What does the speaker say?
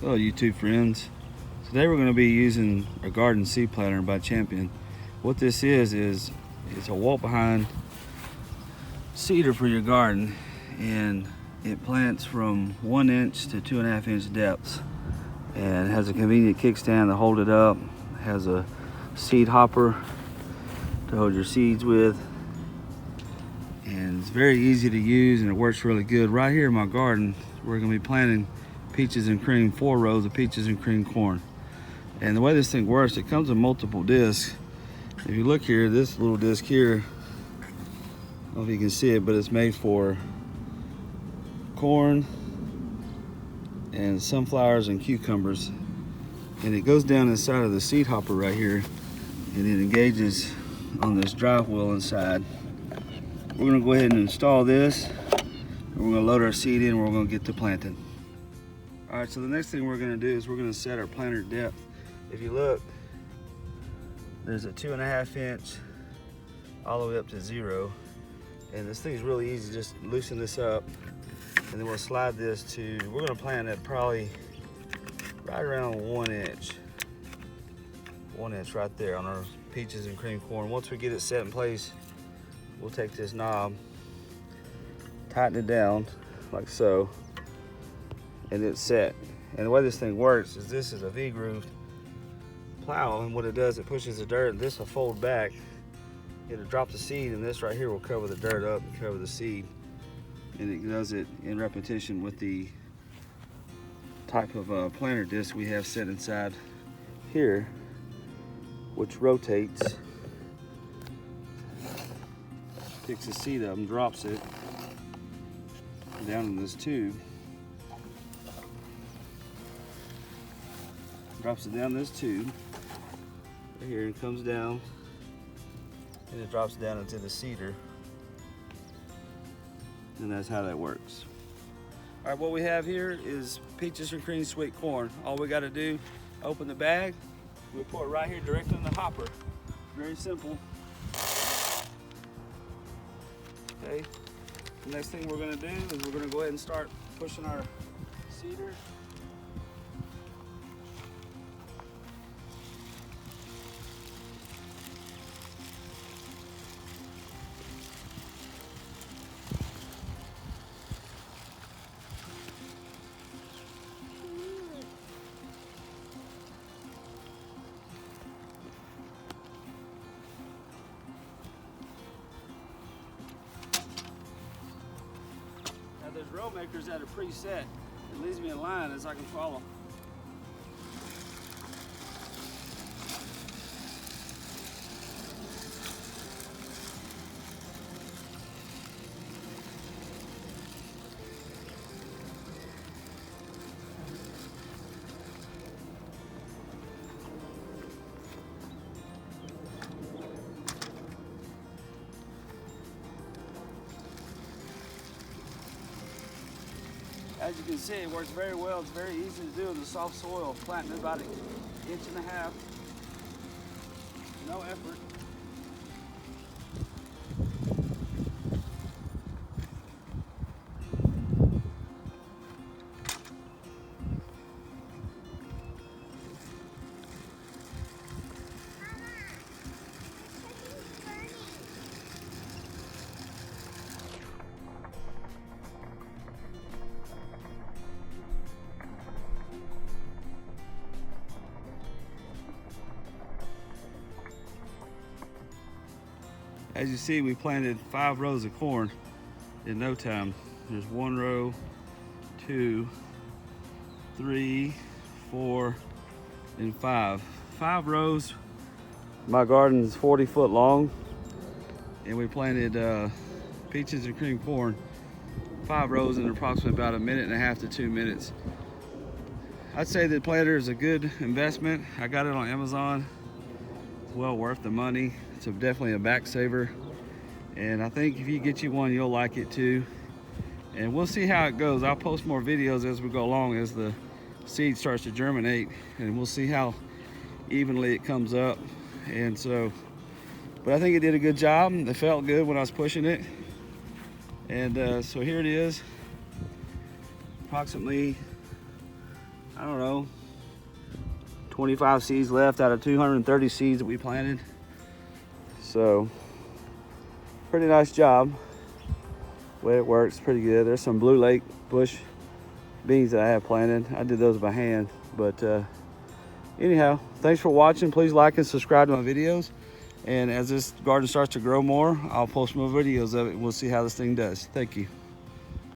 Hello YouTube friends. Today we're going to be using a garden seed planter by Chapin. What this is it's a walk behind seeder for your garden, and it plants from 1 inch to 2.5 inch depths, and it has a convenient kickstand to hold it up. It has a seed hopper to hold your seeds with, and it's very easy to use and it works really good. Right here in my garden we're going to be planting peaches and cream, 4 rows of peaches and cream corn. And the way this thing works, it comes in multiple discs. If you look here, this little disc here, I don't know if you can see it, but it's made for corn and sunflowers and cucumbers. And it goes down inside of the seed hopper right here, and it engages on this drive wheel inside. We're gonna go ahead and install this, and we're gonna load our seed in, and we're gonna get to planting. All right, so the next thing we're gonna do is we're gonna set our planter depth. If you look, there's a 2.5 inch all the way up to 0. And this thing is really easy. Just loosen this up, and then we'll slide this to, we're gonna plant it probably right around 1 inch. 1 inch right there on our peaches and cream corn. Once we get it set in place, we'll take this knob, tighten it down like so, and it's set. And the way this thing works is this is a V-groove plow, and what it does, it pushes the dirt, and this will fold back. It'll drop the seed, and this right here will cover the dirt up and cover the seed. And it does it in repetition with the type of planter disc we have set inside here, which rotates, picks the seed up and drops it down in this tube. Drops it down this tube right here, and comes down, and it drops down into the seeder. And that's how that works. All right, what we have here is peaches and cream sweet corn. All we got to do, open the bag, we pour it right here directly in the hopper. Very simple. Okay. The next thing we're going to do is we're going to go ahead and start pushing our seeder. There's row makers that are preset. It leaves me in line as I can follow. As you can see, it works very well. It's very easy to do in the soft soil, planting about 1.5 inches. No effort. As you see, we planted 5 rows of corn in no time. There's 1 row, 2, 3, 4, and 5. 5 rows. My garden is 40 foot long, and we planted peaches and cream corn 5 rows in approximately about 1.5 minutes to 2 minutes. I'd say the planter is a good investment. I got it on Amazon. It's well worth the money. It's definitely a back saver, and I think if you get you one, you'll like it too. And we'll see how it goes. I'll post more videos as we go along, as the seed starts to germinate, and we'll see how evenly it comes up. And so, but I think it did a good job. It felt good when I was pushing it. And so here it is, approximately I don't know, 25 seeds left out of 230 seeds that we planted. So pretty nice job. The way it works, pretty good. There's some Blue Lake bush beans that I have planted. I did those by hand, but anyhow, thanks for watching. Please like and subscribe to my videos, and as this garden starts to grow more, I'll post more videos of it and we'll see how this thing does. Thank you.